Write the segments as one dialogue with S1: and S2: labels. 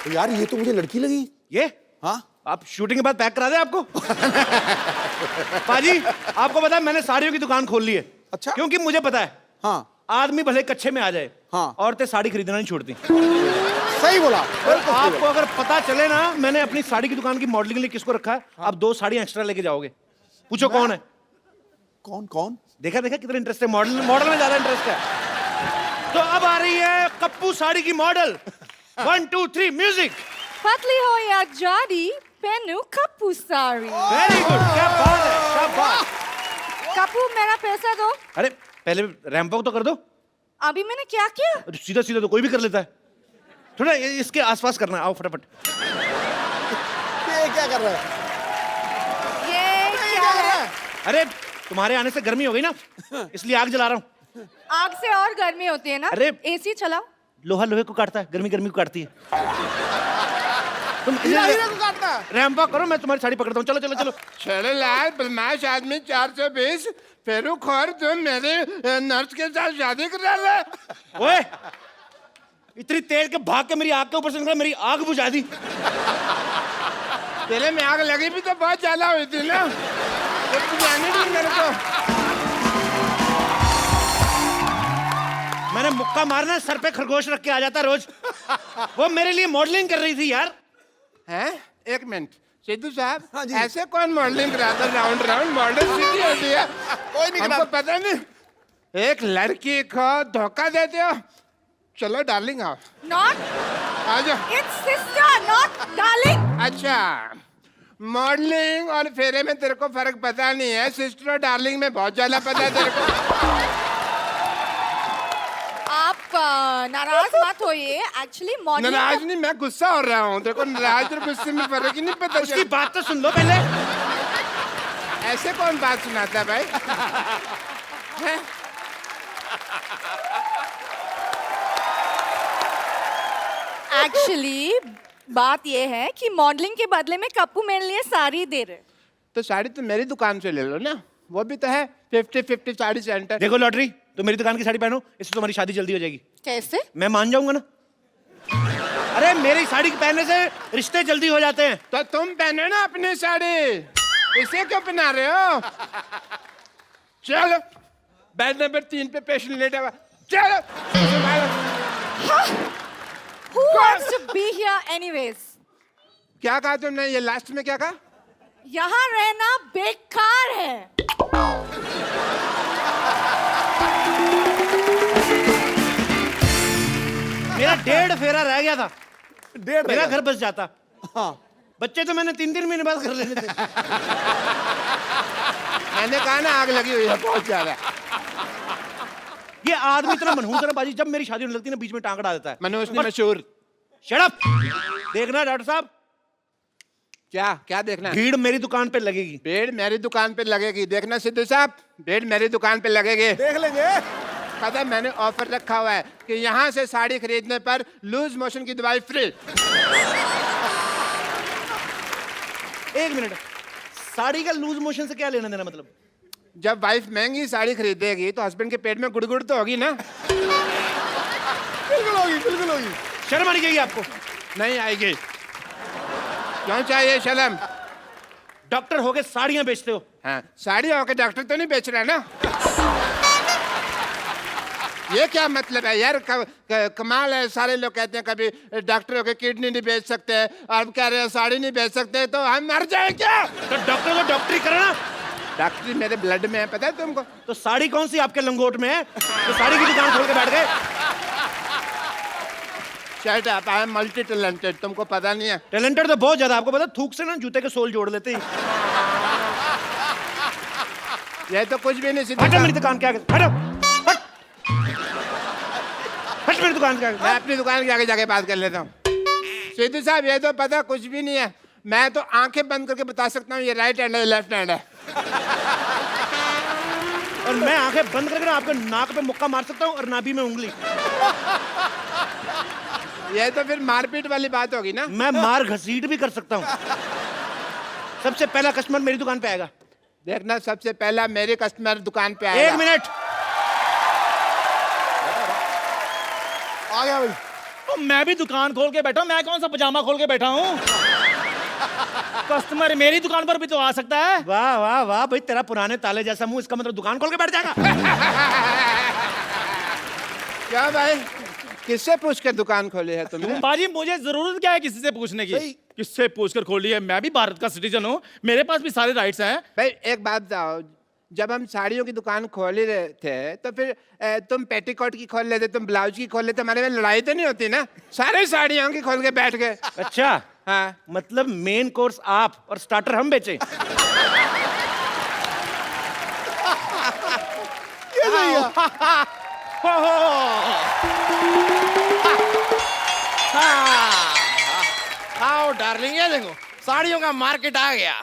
S1: तो यार ये तो मुझे लड़की लगी।
S2: ये
S1: हाँ
S2: आप शूटिंग के बाद पैक करा दे आपको। पाजी आपको पता है मैंने साड़ियों की दुकान खोल ली है।
S1: अच्छा।
S2: क्योंकि मुझे पता है
S1: हाँ
S2: आदमी भले कच्चे में आ जाए,
S1: हाँ।
S2: औरतें साड़ी खरीदना नहीं छोड़ती।
S1: सही बोला।
S2: और आपको अगर पता चले ना मैंने अपनी साड़ी की दुकान की मॉडलिंग के लिए किसको रखा है, आप 2 साड़ी एक्स्ट्रा लेके जाओगे। पूछो कौन है?
S1: कौन कौन?
S2: देखा देखा कितना इंटरेस्ट है, मॉडल मॉडल में ज्यादा इंटरेस्ट है। तो अब आ रही है कप्पू साड़ी की मॉडल। 1 2 3 म्यूजिक।
S3: पतली हो या जाडी पहनू कप्पू साड़ी।
S2: वेरी गुड, क्या बात है, क्या बात।
S3: कप्पू मेरा पैसा दो।
S2: अरे पहले रैंप वॉक तो कर दो।
S3: अभी मैंने क्या किया?
S2: सीधा सीधा तो कोई भी कर लेता है, थोड़ा इसके आसपास करना है। आओ फटाफट।
S1: ये क्या कर रहा है?
S3: ये
S1: ये
S3: क्या
S1: कर रहा
S3: है?
S1: है?
S2: अरे तुम्हारे आने से गर्मी हो गई ना, इसलिए आग जला रहा हूँ।
S3: आग से और गर्मी होती है ना।
S2: अरे
S3: एसी चलाओ।
S2: लोहा लोहे को काटता है, गर्मी गर्मी को काटती है। तुम
S1: हीरा हीरे को काटना है।
S2: रैंप वॉक करो, मैं तुम्हारी साड़ी पकड़ता हूँ। चलो चलो चलो।
S4: चलो लाल बदमाश आदमी 420 फेरू खोर तुम मेरे नर्स के साथ शादी करा ले।
S2: ओए इतनी तेज के भाग के मेरी आग के ऊपर से निकला, मेरी आग बुझा दी।
S4: तेरे में आग लगी भी तो बहुत ज्यादा हुई थी ना, तो बुझाने दी मेरे को।
S2: मैंने मुक्का मारना सर पे खरगोश रख के आ जाता रोज। वो मेरे लिए मॉडलिंग कर रही थी यार।
S4: हैं? एक मिनट सिद्धू साहब,
S1: हाँ जी।
S4: ऐसे कौन मॉडलिंग कराता? राउंड राउंड मॉडल सीधी होती है।
S1: कोई नहीं
S4: हमको पता नहीं, एक लड़की को धोखा देते हो। चलो डार्लिंग आओ,
S3: Not.
S4: आ जाओ।
S3: It's sister, not darling.
S4: अच्छा, मॉडलिंग और फेरे में तेरे को फर्क पता नहीं है, सिस्टर और डार्लिंग में बहुत ज्यादा पता है तेरे को।
S3: आप नाराज मत होइए। एक्चुअली मॉडलिंग
S4: नाराज नहीं, मैं गुस्सा हो रहा हूँ। देखो नाराज और गुस्से में फर्क ही नहीं पता
S2: उसकी
S4: चलता।
S2: बात तो सुन लो पहले।
S4: ऐसे कौन बात सुनाता है भाई? हैं?
S3: एक्चुअली बात ये है कि मॉडलिंग के बदले में कप्पू मेरे लिए साड़ी दे रहे।
S4: तो साड़ी तो मेरी दुकान से ले लो ना, वो भी तो है 50-50 साड़ी सेंटर।
S2: देखो लॉटरी, तो मेरी दुकान की साड़ी पहनो, इससे तुम्हारी शादी जल्दी हो जाएगी।
S3: कैसे?
S2: मैं मान जाऊंगा ना। अरे मेरी साड़ी पहनने से रिश्ते जल्दी हो जाते हैं।
S4: तो तुम पहनो ना अपनी साड़ी, इसे क्यों पहना रहे हो? चलो बेड नंबर 3 पे पेशेंट लेटा हुआ, चलो।
S3: Who wants to be here anyways?
S4: क्या कहा तुमने? ये लास्ट में क्या कहा?
S3: यहाँ रहना बेकार है।
S2: मेरा 1.5 फेरा रह गया था,
S1: 1.5
S2: मेरा घर बस जाता।
S1: हाँ
S2: बच्चे तो मैंने 3-3 महीने बाद कर लेने थे।
S4: मैंने कहा ना आग लगी हुई है बहुत ज्यादा।
S2: ये आदमी इतना मनहूस है ना बाजी, जब मेरी शादी होने लगती है ना बीच में टांग अड़ा देता है।
S4: मनोज ने मशहूर।
S2: Shut up. देखना डॉक्टर साहब,
S4: क्या क्या देखना?
S2: भीड़ मेरी दुकान पे लगेगी।
S4: बेड मेरी दुकान पे लगेगी। देखना सिद्धू साहब, बेड मेरी दुकान पे लगेगी।
S1: देख लेंगे।
S4: पता है मैंने ऑफर रखा हुआ है कि यहाँ से साड़ी खरीदने पर लूज मोशन की दवाई फ्री।
S2: एक मिनट, साड़ी का लूज मोशन से क्या लेना देना? मतलब
S4: जब वाइफ महंगी साड़ी खरीदेगी तो हस्बैंड के पेट में गुड़गुड़ तो होगी ना।
S1: बिल्कुल होगी, बिल्कुल होगी।
S2: शर्म आनी चाहिए आपको।
S4: नहीं आएगी। क्यों चाहिए शर्म?
S2: डॉक्टर होके साड़ियां बेचते हो।
S4: हाँ, साड़ी होकर डॉक्टर तो नहीं बेच रहा ना। ये क्या मतलब है यार? कमाल है। सारे लोग कहते हैं कभी डॉक्टर होकर किडनी नहीं बेच सकते, और कह रहे हैं साड़ी नहीं बेच सकते, तो हम मर जाए क्या?
S2: तो डॉक्टर को डॉक्टरी करना।
S4: डॉक्टरी मेरे ब्लड में है, पता है तुमको?
S2: तो साड़ी कौन सी आपके लंगोट में है? तो साड़ी की दुकान खोल के बैठ गए।
S4: शर्ट आप आई एम मल्टी टैलेंटेड, तुमको पता नहीं है?
S2: टैलेंटेड तो बहुत ज्यादा। आपको पता, थूक से ना जूते के सोल जोड़ लेते हैं।
S4: ये तो कुछ भी नहीं। सीधा
S2: हटो मेरी दुकान के आगे, हटो, हट, हट मेरी दुकान के आगे।
S4: मैं अपनी दुकान के आगे जाके बात कर लेता हूँ। सिद्धू साहब ये तो पता कुछ भी नहीं है। मैं तो आंखें बंद करके बता सकता हूँ ये राइट हैंड है लेफ्ट हैंड है।
S2: और मैं आंखें बंद करके ना आपके नाक पे मुक्का मार सकता हूँ और नाभि में उंगली।
S4: ये तो फिर मारपीट वाली बात होगी ना।
S2: मैं मार घसीट भी कर सकता हूँ। सबसे पहला कस्टमर मेरी दुकान पे आएगा।
S4: देखना सबसे पहला मेरे कस्टमर दुकान पे आएगा।
S2: 1 मिनट।
S1: आ गया भाई।
S5: तो मैं भी दुकान खोल के बैठा हूँ, मैं कौन सा पजामा खोल के बैठा हूँ? कस्टमर मेरी दुकान पर भी तो आ सकता है।
S2: वाह वाह वाह भाई, तेरा पुराने ताले जैसा मुंह, इसका मतलब दुकान खोल के बैठ जाएगा।
S4: क्या भाई, किससे पूछ कर दुकान खोली है तुमने?
S5: बाजी मुझे जरूरत क्या है किसी से पूछने की? किससे पूछकर खोली है? मैं भी भारत का सिटीजन हूँ, मेरे पास भी सारे राइट्स हैं।
S4: भाई एक बात बताओ, जब हम साड़ियों की दुकान खोल ही रहे थे तो फिर तुम पेटीकोट की खोल लेते, तुम ब्लाउज की खोल लेते, हमारे में लड़ाई तो नहीं होती ना? सारे साड़ियों की खोल के बैठ गए।
S2: अच्छा,
S4: हाँ,
S2: मतलब मेन कोर्स आप और स्टार्टर हम बेचे।
S1: ये सही है।
S6: आओ डार्लिंग, ये देखो साड़ियों का मार्केट आ गया।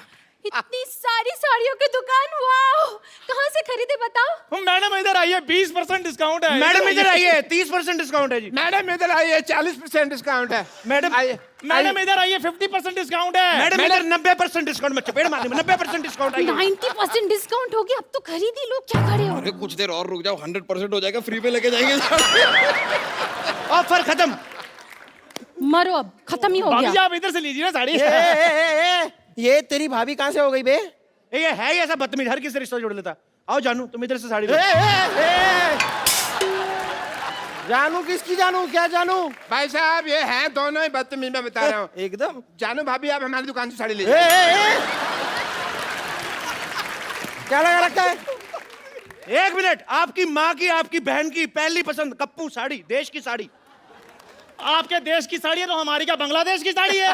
S3: इतनी सारी साड़ियों की दुकान, वाओ! कहाँ से खरीदे बताओ?
S5: मैडम इधर आइए, 20% डिस्काउंट है।
S2: मैडम इधर आइए, 30% डिस्काउंट है जी।
S4: मैडम इधर आइए, 40% डिस्काउंट है।
S2: मैडम
S4: आइए,
S5: मैडम इधर आइए, 50% डिस्काउंट है।
S2: मैडम इधर 90% डिस्काउंट में चपेट मारने में 90% डिस्काउंट आइए।
S3: 90% डिस्काउंट हो गया, अब तो खरीद ही लो, क्या खड़े हो?
S6: अरे कुछ देर और रुक जाओ, 100% हो जाएगा, फ्री पे लेके जाएंगे।
S2: ऑफर खत्म।
S3: मरो, अब खत्म ही हो
S5: भाभी जी
S3: गया।
S5: आप इधर से लीजिए ना साड़ी।
S6: ये तेरी भाभी कहाँ से हो गई बे?
S2: ये है ही ऐसा बदतमीज, हर किसी से रिश्ता जोड़ लेता। आओ जानू, तुम इधर से साड़ी लो।
S6: जानू किसकी जानू, क्या जानू?
S4: भाई साहब ये हैं दोनों ही बदतमीज, मैं बता रहा हूँ।
S6: एकदम।
S4: जानू भाभी, आप हमारी दुकान से साड़ी लीजिए।
S6: क्या लगा रखा है?
S2: एक मिनट, आपकी माँ की, आपकी बहन की पहली पसंद कप्पू साड़ी, देश की साड़ी।
S5: आपके देश की साड़ी है तो हमारी क्या बांग्लादेश की साड़ी है?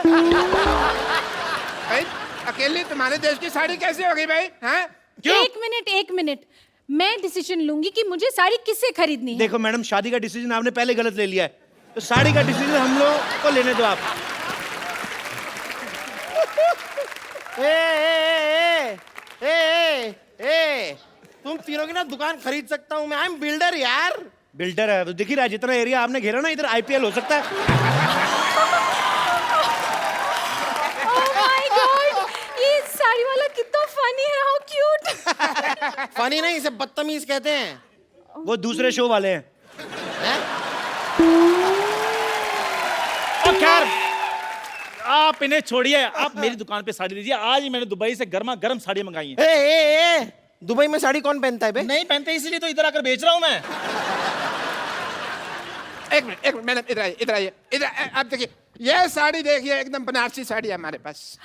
S4: भाई अकेली तुम्हारे देश की साड़ी कैसे हो गई भाई? हैं?
S3: एक मिनट, मैं डिसीजन लूंगी कि मुझे साड़ी किससे खरीदनी है।
S2: देखो मैडम, शादी का डिसीजन आपने पहले गलत ले लिया है, तो साड़ी का डिसीजन हम लोग को लेने दो आप।
S6: तुम तीनों की ना दुकान खरीद सकता हूँ मैं, आई एम बिल्डर यार।
S2: बिल्डर है तो दिख ही रहा है, जितना एरिया आपने घेरा ना, इधर आईपीएल हो सकता है।
S3: Oh my God! ये साड़ी वाला कितना फनी है, हाउ क्यूट।
S6: फनी नहीं, इसे बदतमीज कहते हैं।
S2: वो दूसरे शो वाले हैं।
S5: और खैर आप इन्हें छोड़िए, आप मेरी दुकान पे साड़ी लीजिए। आज ही मैंने दुबई से गर्मा गर्म साड़ी मंगाई है।
S6: दुबई में साड़ी कौन पहनता है बे?
S5: नहीं पहनते इसलिए तो इधर आकर बेच रहा हूँ मैं।
S4: एक मिनट मैडम, इधर आइए। आप देखिए, ये साड़ी देखिए, एकदम बनारसी साड़ी है हमारे पास।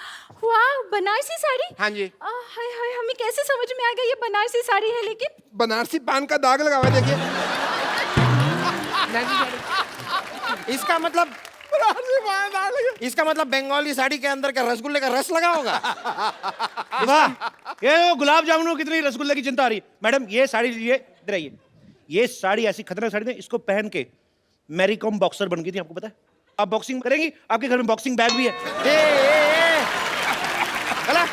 S3: वाह, बनारसी साड़ी?
S4: हाँ जी।
S3: हाय हाय, हमें कैसे समझ में आ गया ये बनारसी साड़ी है? लेकिन
S4: बनारसी पान का दाग लगा हुआ है, देखिए।
S6: इसका मतलब बंगाली साड़ी के अंदर का रसगुल्ले का रस लगा होगा।
S2: वाह, ये वो गुलाब जामुनों कितनी रसगुल्ले की चिंता आ रही है। मैडम ये साड़ी लीजिए, इधर आइए। ये साड़ी ऐसी खतरनाक साड़ी है, इसको पहन के मैरी कॉम बॉक्सर बन गई थी, आपको पता है? आप बॉक्सिंग करेंगी, आपके घर में बॉक्सिंग बैग भी है।
S6: चला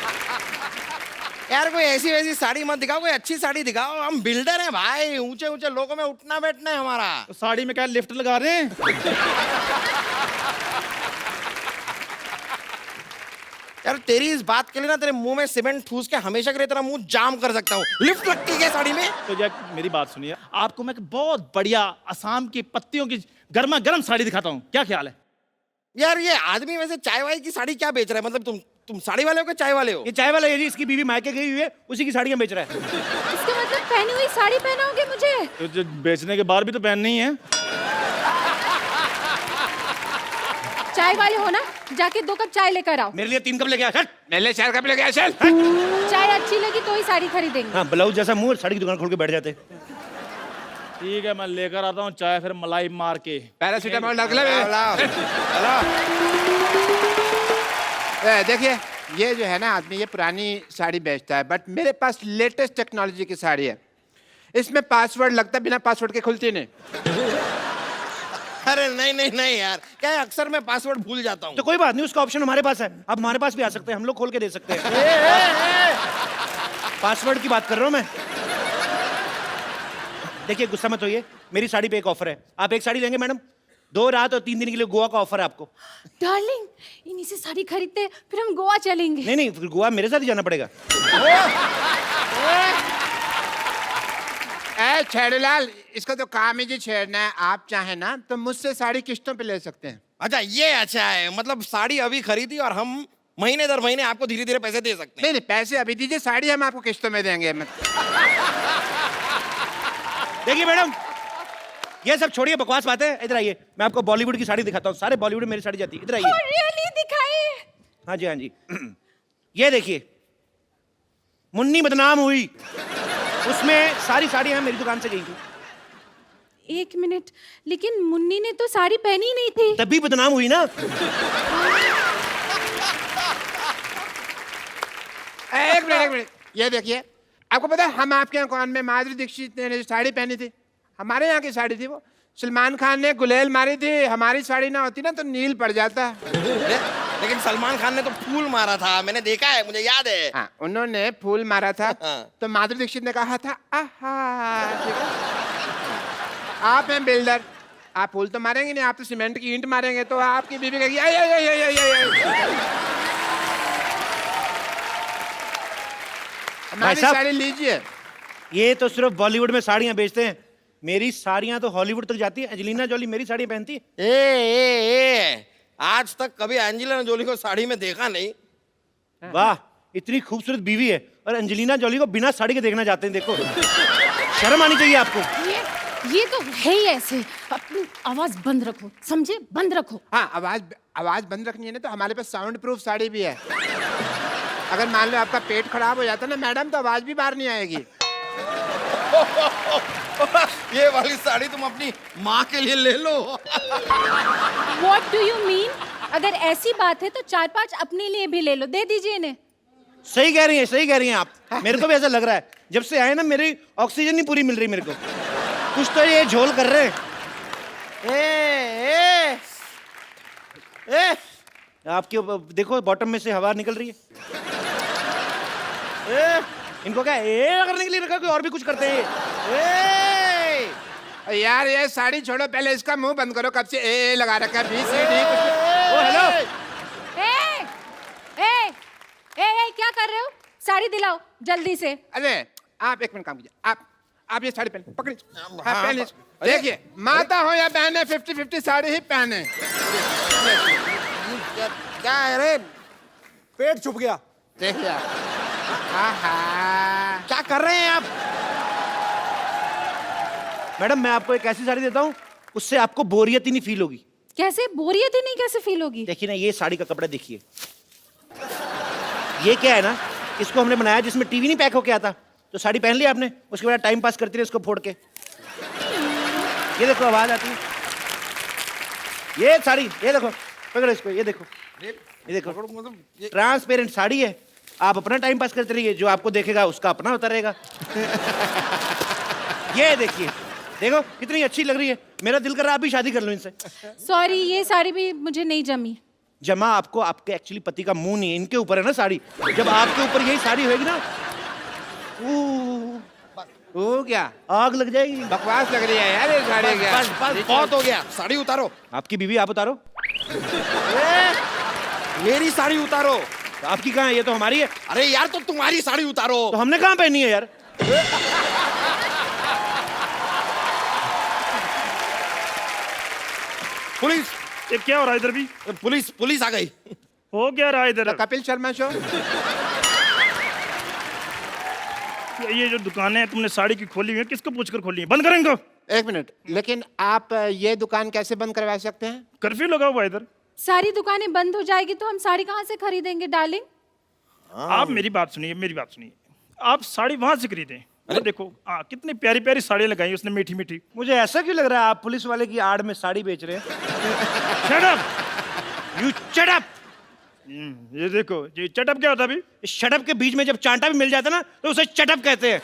S6: यार, कोई ऐसी वैसी साड़ी मत दिखाओ, कोई अच्छी साड़ी दिखाओ। हम बिल्डर हैं भाई, ऊंचे ऊंचे लोगों में उठना बैठना है हमारा।
S5: तो साड़ी में क्या लिफ्ट लगा रहे हैं?
S6: यार तेरी इस बात के लिए ना तेरे मुंह में सीमेंट ठूस के हमेशा के लिए तेरा मुंह जाम कर सकता हूँ। लिफ्ट लगती है साड़ी में?
S5: तो जब मेरी बात सुनिए, आपको मैं एक बहुत बढ़िया असम की पत्तियों की गर्मा गर्म साड़ी दिखाता हूँ, क्या ख्याल है?
S6: यार ये आदमी वैसे चाय वाय की साड़ी क्या बेच रहा है? मतलब तुम साड़ी वाले हो कि चाय वाले हो?
S2: ये चाय वाला है जी, इसकी बीवी मायके गई हुई है, उसी की साड़ियां बेच रहा है।
S3: इसका मतलब पहनी हुई साड़ी पहनाओगे मुझे?
S5: तो जो बेचने के बाद भी तो पहननी है।
S3: चाय वाले हो ना, जाके 2 कप चाय लेकर आओ।
S2: मेरे लिए 3 कप लेके आ।
S4: मेरे 4 कप लेके आ, चल।
S3: चाय अच्छी लगी तो ही साड़ी खरीदेंगे।
S2: हाँ, ब्लाउज जैसा मुंह, साड़ी की दुकान खोल के बैठ जाते।
S5: ठीक है, मैं लेकर आता हूँ चाय, फिर मलाई मार के।
S4: पैरासीटामोल डाल ले। देखिए, ये जो है ना आदमी, ये पुरानी साड़ी बेचता है, बट मेरे पास लेटेस्ट टेक्नोलॉजी की साड़ी है। इसमें पासवर्ड लगता है, बिना पासवर्ड के खुलती नहीं।
S6: अरे नहीं यार, क्या है अक्सर मैं पासवर्ड भूल जाता हूँ।
S2: तो कोई बात नहीं, उसका ऑप्शन हमारे पास है, आप हमारे पास भी आ सकते हैं, हम लोग खोल के दे सकते हैं। पासवर्ड की बात कर रहा हूँ मैं। देखिए गुस्सा मत होइए, मेरी साड़ी पे एक ऑफर है। आप एक साड़ी लेंगे मैडम, 2 रात और 3 दिन के लिए गोवा का ऑफर है आपको।
S3: डार्लिंग, इन्हीं से साड़ी खरीदते हैं, फिर हम गोवा चलेंगे।
S2: नहीं, फिर गोवा मेरे साथ ही जाना पड़ेगा।
S4: ए छेड़ूलाल, इसका तो काम ही जी छेड़ना है। आप चाहे ना तो मुझसे साड़ी किस्तों पे ले सकते हैं।
S6: अच्छा ये अच्छा है, मतलब साड़ी अभी खरीदी और हम महीने दर महीने आपको धीरे धीरे पैसे दे सकते हैं।
S4: नहीं नहीं, पैसे अभी दीजिए, साड़ी हम आपको किस्तों में देंगे।
S2: देखिए मैडम, ये सब छोड़िए, बकवास बातें। इधर आइए, मैं आपको बॉलीवुड की साड़ी दिखाता हूँ। सारे बॉलीवुड में मेरी साड़ी जाती है। इधर आइए।
S3: Oh, really? दिखाइए।
S2: हाँ जी, हाँ जी। ये देखिए, मुन्नी बदनाम हुई, उसमें सारी साड़ियां मेरी दुकान से गई थी।
S3: एक मिनट, लेकिन मुन्नी ने तो साड़ी पहनी नहीं थी।
S2: तभी बदनाम हुई ना।
S4: एक मिनट, ये देखिए, आपको पता है हम आपके यहाँ कौन में माधुरी दीक्षित ने जो साड़ी पहनी थी, हमारे यहाँ की साड़ी थी वो। सलमान खान ने गुलेल मारी थी, हमारी साड़ी ना होती ना तो नील पड़ जाता।
S6: लेकिन सलमान खान ने तो फूल मारा था, मैंने देखा है, मुझे याद है।
S4: हाँ, उन्होंने फूल मारा था
S6: हाँ।
S4: तो माधुरी दीक्षित ने कहा था आहा, ठीक है। आप हैं बिल्डर, आप फूल तो मारेंगे नहीं, आप तो सीमेंट की ईंट मारेंगे, तो आपकी बीवी कहेगी आई आई आई आई आई आई। हमारी
S2: साहब,
S4: साड़ी लीजिए।
S2: ये तो सिर्फ बॉलीवुड में साड़ियां बेचते हैं, मेरी साड़ियां तो हॉलीवुड तक जाती है। एंजेलिना जोली मेरी साड़ियां पहनती है।
S6: ए, आज तक कभी एंजेलिना जोली को साड़ी में देखा नहीं।
S2: वाह, इतनी खूबसूरत बीवी है और एंजेलिना जोली को बिना साड़ी के देखना चाहते हैं। देखो, शर्म आनी चाहिए आपको।
S3: ये तो है ही ऐसे। अपनी आवाज बंद रखो, समझे? बंद रखो।
S4: हाँ, आवाज बंद रखनी है ना, तो हमारे पास साउंड प्रूफ साड़ी भी है। अगर मान लो आपका पेट खराब हो जाता ना मैडम, तो आवाज भी बाहर नहीं आएगी।
S6: ये वाली साड़ी तुम अपनी माँ के लिए ले लो।
S3: What do you mean? अगर ऐसी बात है तो 4-5 अपने लिए भी ले लो, दे दीजिए इन्हें।
S2: सही कह रही हैं, सही कह रही हैं आप। मेरे को भी ऐसा लग रहा है, जब से आए ना मेरी ऑक्सीजन नहीं पूरी मिल रही मेरे को। कुछ तो ये झोल कर रहे हैं। आपके देखो बॉटम में से हवा निकल रही है। इनको क्या करने के लिए रखा, कोई और भी कुछ करते हैं।
S4: यार ये साड़ी छोड़ो, पहले इसका मुंह बंद करो। कब से ए लगा रखा है, BCD कुछ।
S2: ओ हेलो,
S3: ए, क्या कर रहे हो? साड़ी दिलाओ जल्दी से।
S4: अरे आप एक मिनट काम कीजिए, आप ये साड़ी पहने, पकड़िए। हाँ, पहनिए। देखिए, माता हो या बहने, 50-50 साड़ी ही पहने।
S6: क्या है रे,
S1: पेट छुप गया।
S4: देखिए आहा,
S6: क्या कर रहे हैं आप?
S2: मैडम मैं आपको एक ऐसी साड़ी देता हूँ, उससे आपको बोरियत ही नहीं फील होगी।
S3: कैसे बोरियत ही नहीं कैसे फील होगी?
S2: देखिए ना, ये साड़ी का कपड़ा देखिए। ये क्या है ना, इसको हमने बनाया जिसमें टीवी नहीं पैक होके आता, तो साड़ी पहन ली आपने, उसके बाद टाइम पास करती रही इसको फोड़ के। ये देखो आवाज आती है। ये साड़ी, ये देखो, पकड़ो इसको, ये देखो, ये देखो, ट्रांसपेरेंट साड़ी है। आप अपना टाइम पास करते रहिए, जो आपको देखेगा उसका अपना होता रहेगा। ये देखिए, देखो कितनी अच्छी लग रही है। मेरा दिल कर रहा है आप भी शादी कर लो इनसे।
S3: सॉरी, ये साड़ी भी मुझे नहीं जमी।
S2: जमा आपको आपके एक्चुअली पति का मुंह नहीं है, इनके ऊपर है ना साड़ी। जब आपके ऊपर यही साड़ी होगी ना,
S4: वो क्या
S2: आग लग जाएगी।
S4: बकवास लग रही है यार ये साड़ी। क्या
S6: बस बहुत हो गया, साड़ी उतारो।
S2: आपकी बीवी आप उतारो।
S6: मेरी साड़ी उतारो।
S2: तो आपकी कहाँ है? ये तो हमारी है।
S6: अरे यार, तो तुम्हारी साड़ी उतारो।
S2: तो हमने कहाँ पहनी है यार?
S6: पुलिस,
S5: ये क्या हो रहा है इधर भी?
S6: पुलिस आ गई।
S5: हो क्या रहा है इधर?
S4: कपिल शर्मा शो।
S5: ये जो दुकानें तुमने साड़ी की खोली हुई है, किसको पूछकर खोली है? बंद करें इनको।
S4: एक मिनट, लेकिन आप ये दुकान कैसे बंद करवा सकते हैं?
S5: कर्फ्यू लगा हुआ है इधर।
S3: सारी दुकानें बंद हो जाएगी तो हम साड़ी कहाँ से खरीदेंगे डार्लिंग?
S5: आप मेरी बात सुनिए, मेरी बात सुनिए। आप साड़ी वहां से खरीदें। अरे देखो, कितनी प्यारी प्यारी साड़ियाँ लगाई उसने, मीठी मीठी।
S2: मुझे ऐसा क्यों लग रहा है आप पुलिस वाले की आड़ में साड़ी बेच रहे हैं?
S5: Shut up!
S2: You shut up!
S5: ये देखो, ये चटअप क्या होता है अभी?
S2: इस शटअप के बीच में जब चांटा भी मिल जाता है ना, तो उसे चटअप कहते हैं।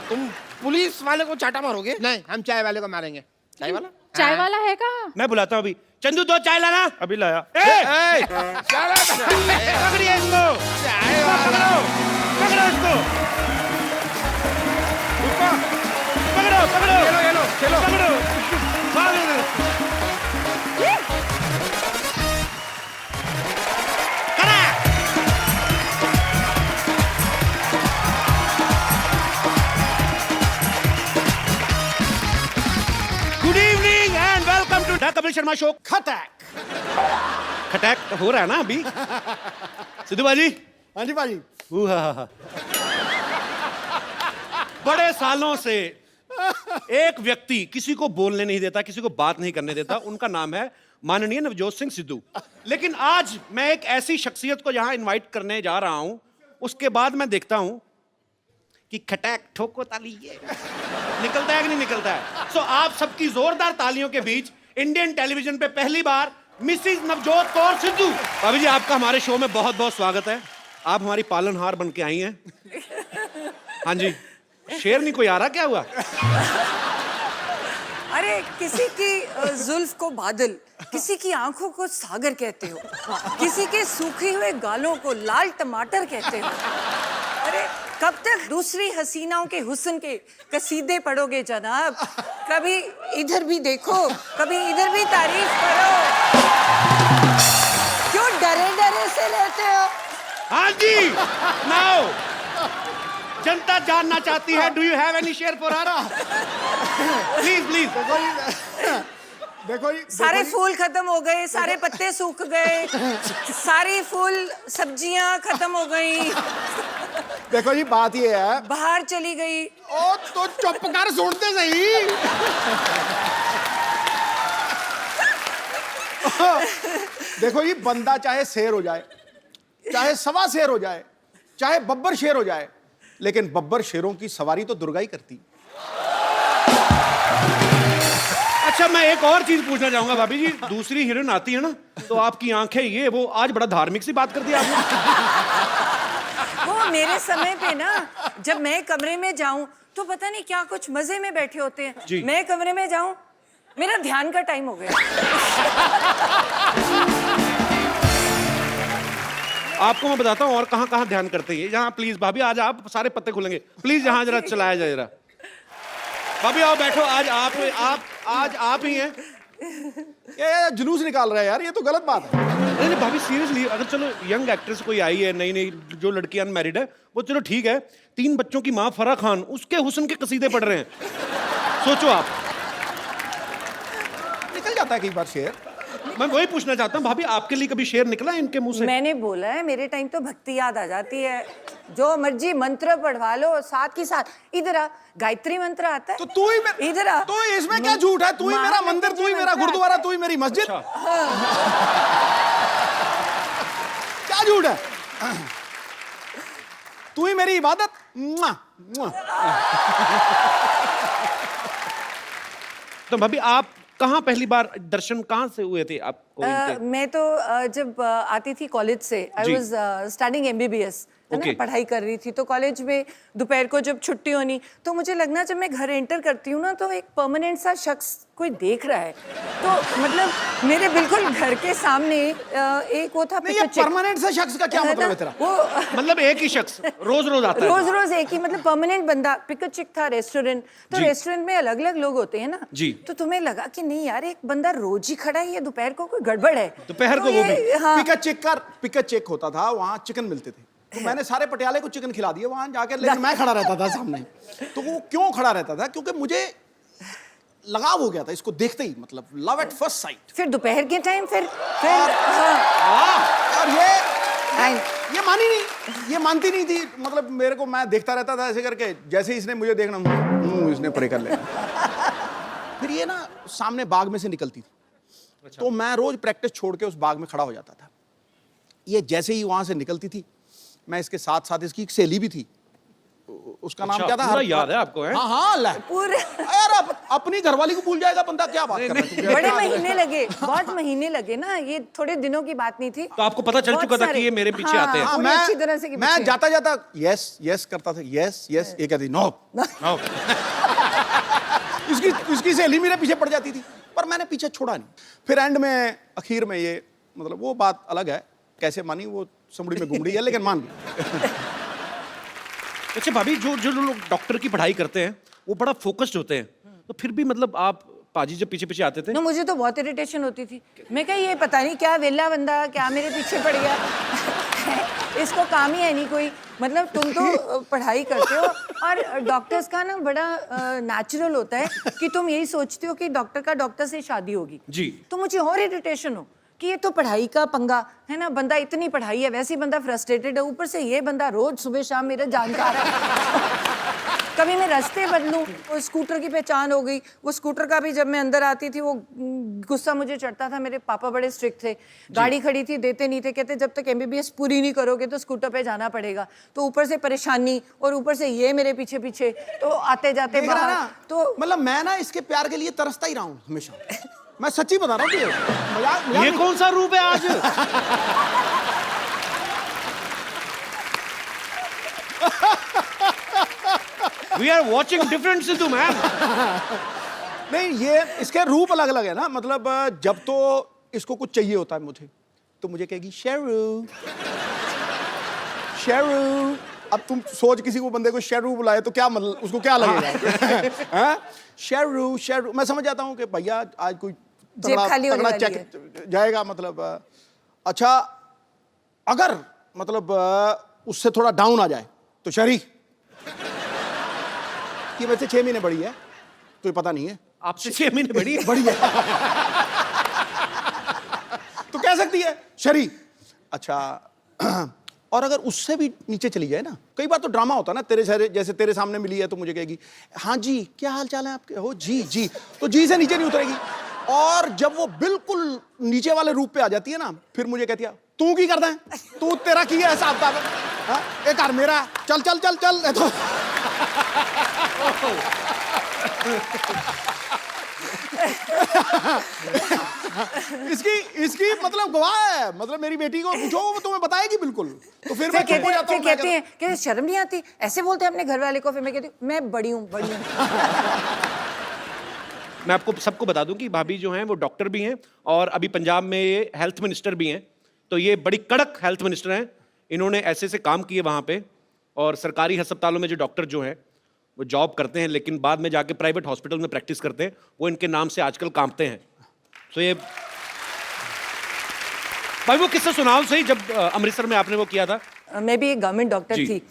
S6: तुम पुलिस वाले को चाटा मारोगे?
S4: नहीं, हम चाय वाले को मारेंगे।
S6: चाय वाला?
S3: चाय वाला है कहाँ?
S2: मैं बुलाता हूँ अभी। चंदू 2 चाय लाना।
S5: अभी लाया।
S2: पकड़िए इसको, पकड़ो इसको, पकड़ो पकड़ो, चलो पकड़ो, भाग इधर। शर्मा शो
S1: खटैक।
S2: खटैक तो हो रहा है ना अभी। सिद्धू बाजी,
S1: हाँ जी भाजी।
S2: बड़े सालों से एक व्यक्ति किसी को बोलने नहीं देता, किसी को बात नहीं करने देता, उनका नाम है माननीय नवजोत सिंह सिद्धू। लेकिन आज मैं एक ऐसी शख्सियत को यहां इनवाइट करने जा रहा हूं, उसके बाद मैं देखता हूं कि खटैक ठोको ताली ये निकलता है कि नहीं निकलता है। सो आप सबकी जोरदार तालियों के बीच इंडियन टेलीविजन पे पहली बार मिसिज नवजोत कौर सिद्धू। भाभी जी, आपका हमारे शो में बहुत बहुत स्वागत है। आप हमारी पालनहार बन के आई हैं। हाँ जी, शेर नहीं कोई आ रहा, क्या हुआ?
S7: अरे किसी की जुल्फ को बादल, किसी की आंखों को सागर कहते हो, किसी के सूखे हुए गालों को लाल टमाटर कहते हो। अरे कब तक दूसरी हसीनाओं के हुस्न के कसीदे पढ़ोगे जनाब? कभी इधर भी देखो, कभी इधर भी तारीफ करो। क्यों डरे डरे से लेते हो?
S2: हाँ जी, नाउ जनता जानना चाहती है, do you have any share for her? Please please.
S1: देखो जी,
S7: सारे फूल खत्म हो गए, सारे पत्ते सूख गए, सारी फूल सब्जियां खत्म हो गई,
S1: देखो जी, बात ये है।
S7: बाहर चली गई।
S1: ओ तो चुप कर, सुनते सही। देखो जी, बंदा चाहे शेर हो जाए, चाहे सवा शेर हो जाए, चाहे बब्बर शेर हो जाए, लेकिन बब्बर शेरों की सवारी तो दुर्गा ही करती।
S2: अच्छा, मैं एक और चीज पूछना चाहूंगा भाभी जी। दूसरी हीरोइन आती है ना, तो आपकी आंखें ये वो, आज बड़ा धार्मिक सी बात कर दी आपने।
S7: वो मेरे समय पे ना, जब मैं कमरे में जाऊं तो पता नहीं क्या कुछ मजे में बैठे होते
S2: जी।
S7: हैं। मैं कमरे में जाऊं, मेरा ध्यान का टाइम हो गया।
S2: आपको मैं बताता हूँ और कहाँ कहाँ ध्यान करते हैं। यहाँ प्लीज भाभी, आज आप सारे पत्ते खुलेंगे, प्लीज यहाँ जरा चलाया जाए जरा। भाभी आओ बैठो, आज आप ही हैं।
S1: ये जुलूस निकाल रहा है यार, ये तो गलत बात है।
S2: नहीं नहीं भाभी, सीरियसली, अगर चलो यंग एक्ट्रेस कोई आई है, नई नई जो लड़की अनमैरिड है, वो चलो ठीक है। 3 बच्चों की माँ फराह खान, उसके हुस्न के कसीदे पढ़ रहे हैं। सोचो आप,
S1: निकल जाता है कई बार शेर।
S2: मैं वही पूछना चाहता हूँ भाभी, आपके लिए कभी शेर निकला है इनके मुंह से?
S7: मैंने बोला है, मेरे टाइम तो भक्ति याद आ जाती है। जो मर्जी मंत्र पढ़वा लो, साथ की साथ इधर आ, गायत्री मंत्र आता है।
S1: तो तू ही
S7: इधर आ।
S1: तो इसमें क्या झूठ है? तू ही मेरा मंदिर, तू ही मेरा गुरुद्वारा, तू ही मेरी मस्जिद। क्या झूठ है? तू ही मेरी इबादत। मुआ, मुआ।
S2: तो भाभी, आप कहाँ पहली बार दर्शन कहाँ से हुए थे आपको इनके?
S7: मैं तो जब आती थी कॉलेज से, आई
S2: जी।
S7: वाज स्टडिंग MBBS, है ना,
S2: Okay.
S7: पढ़ाई कर रही थी। तो कॉलेज में दोपहर को जब छुट्टी होनी, तो मुझे लगना जब मैं घर एंटर करती हूँ ना, तो एक परमानेंट सा शख्स कोई देख रहा है। तो मतलब मेरे बिल्कुल घर के सामने एक वो था
S1: नहीं, ये परमानेंट से शख्स का क्या मतलब है तेरा?
S7: वो
S2: मतलब एक ही शख्स रोज रोज आता है?
S7: रोज रोज एक ही, मतलब परमानेंट बंदा। पिक चिक था रेस्टोरेंट, तो
S2: जी।
S7: रेस्टोरेंट में अलग अलग लोग होते हैं ना।
S2: जी।
S7: तो तुम्हें लगा कि नहीं यार, एक बंदा रोज ही खड़ा है, ये दोपहर को कोई गड़बड़ है।
S2: दोपहर
S7: तो
S2: को वो
S7: ये-
S2: भी?
S7: हाँ।
S1: पिका चेक होता था, वहां चिकन मिलते थे। तो मैंने सारे पटियाले को चिकन खिला दिया वहां जाकर, लेकिन मैं खड़ा रहता था सामने। तो वो क्यों खड़ा रहता था? क्योंकि मुझे लगाव हो गया था इसको देखते ही, मतलब लव एट फर्स्ट साइट।
S7: फिर दोपहर के टाइम फिर हाँ।
S1: और ये मानी नहीं, ये मानती नहीं थी। मतलब मेरे को, मैं देखता रहता था ऐसे करके, जैसे ही इसने मुझे देखना, इसने परे कर लिया। फिर ये ना सामने बाग में से निकलती थी। तो मैं रोज प्रैक्टिस छोड़ के उस बाग में खड़ा हो जाता था। ये जैसे ही वहां से निकलती थी, मैं इसके साथ साथ, इसकी एक सहेली भी थी, उसका नाम
S2: अच्छा,
S1: क्या था?
S2: पूरा याद है आपको? है?
S1: हाँ हाँ, ले
S7: पूरे
S1: यार, अपनी घरवाली को भूल जाएगा बंदा, क्या बात कर रहा है?
S7: बड़े महीने लगे, बहुत महीने लगे ना, ये थोड़े दिनों की बात नहीं थी।
S2: तो आपको पता चल
S7: बहुत
S2: चुका था
S7: सारे-
S2: कि ये मेरे पीछे आते हैं?
S7: हाँ, पूरी अच्छी तरह से कि
S1: मैं
S7: पीछे।
S1: जाता जाता यस यस करता था, यस यस, ये कहती नो।
S2: हाँ।
S1: इसकी सहेली मेरे पीछे पड़ जाती थी, पर मैंने पीछे छोड़ा नहीं। फिर एंड में, आखिर में, ये मतलब वो बात अलग है, कैसे मानी वो समड़ी में घुमड़ी है, लेकिन मान गई।
S2: अच्छा भाभी, जो जो लोग डॉक्टर की पढ़ाई करते हैं वो बड़ा फोकस्ड होते हैं, तो फिर भी मतलब आप पाजी जब पीछे पीछे आते थे?
S7: ना, मुझे तो बहुत इरिटेशन होती थी। मैं कहा ये पता नहीं क्या वेला बंदा क्या मेरे पीछे पड़ गया। है, इसको काम ही है नहीं कोई। मतलब तुम तो पढ़ाई करते हो और डॉक्टर्स का ना बड़ा नेचुरल होता है कि तुम यही सोचते हो कि डॉक्टर का डॉक्टर से शादी होगी
S2: जी।
S7: तो मुझे और इरिटेशन हो कि ये तो पढ़ाई का पंगा है ना, बंदा इतनी पढ़ाई है वैसे ही बंदा फ्रस्ट्रेटेड है, ऊपर से ये बंदा रोज सुबह शाम मेरा जानकार है। कभी मैं रास्ते बदलूं, वो स्कूटर की पहचान हो गई। वो स्कूटर का भी जब मैं अंदर आती थी वो गुस्सा मुझे चढ़ता था, मेरे पापा बड़े स्ट्रिक्ट थे, गाड़ी खड़ी थी देते नहीं थे, कहते जब तक MBBS पूरी नहीं करोगे तो स्कूटर पे जाना पड़ेगा। तो ऊपर से परेशानी और ऊपर से ये मेरे पीछे पीछे, तो आते जाते
S1: देख रहा
S7: बाहर
S1: ना,
S7: तो
S1: मतलब मैं ना इसके प्यार के लिए तरसता ही रहा हूँ हमेशा। मैं सच्ची बता रहा हूँ कि मजाक
S2: ये
S1: नहीं।
S2: कौन सा रूप है आज? We are watching different Sidhu, man.
S1: नहीं, ये इसके रूप अलग अलग है ना। मतलब जब तो इसको कुछ चाहिए होता है मुझे, तो मुझे कहेगी शेरू शेरू। अब तुम सोच किसी को बंदे को शेरू बुलाए तो क्या मतलब उसको क्या लगेगा? हाँ? शेरू शेरू। मैं समझ जाता हूँ कि भैया आज कोई
S7: जेब खाली होने
S1: तगड़ा
S7: वाली
S1: चेक जाएगा। मतलब अच्छा, अगर मतलब उससे थोड़ा डाउन आ जाए तो शरी कि वैसे 6 महीने बड़ी है तो ये पता नहीं है,
S2: आपसे 6 महीने बड़ी है।
S1: बड़ी है तो कह सकती है शरी। अच्छा, और अगर उससे भी नीचे चली जाए ना, कई बार तो ड्रामा होता है ना, तेरे सारे जैसे तेरे सामने मिली है तो मुझे कहेगी हाँ जी क्या हाल चाल है आपके, हो जी जी, तो जी से नीचे नहीं उतरेगी। और जब वो बिल्कुल नीचे वाले रूप पे आ जाती है ना, फिर मुझे कहती है तू की करता है, तू तेरा की है हिसाब किताब, हाँ एक कार मेरा, चल चल चल चल। तो इसकी मतलब गवाह है। मतलब मेरी बेटी को पूछो वो तुम्हें बताएगी बिल्कुल। तो फिर मैं चुप हो जाता हूं, मैं
S7: कहते हैं कि शर्म नहीं आती, ऐसे बोलते हैं अपने घर वाले को। फिर मैं कहती हूँ मैं बड़ी हूँ बड़ी हूँ।
S2: मैं आपको सबको बता दूं कि भाभी जो हैं वो डॉक्टर भी हैं और अभी पंजाब में ये हेल्थ मिनिस्टर भी हैं। तो ये बड़ी कड़क हेल्थ मिनिस्टर हैं। इन्होंने ऐसे से काम किए वहाँ पे, और सरकारी अस्पतालों में जो डॉक्टर जो हैं वो जॉब करते हैं लेकिन बाद में जाके प्राइवेट हॉस्पिटल में प्रैक्टिस करते हैं, वो इनके नाम से आजकल कांपते हैं। तो ये भाई वो किस्सा सुनाओ सही, जब अमृतसर में आपने वो किया था।
S7: मैं भी एक गवर्नमेंट डॉक्टर
S2: जी।
S7: थी।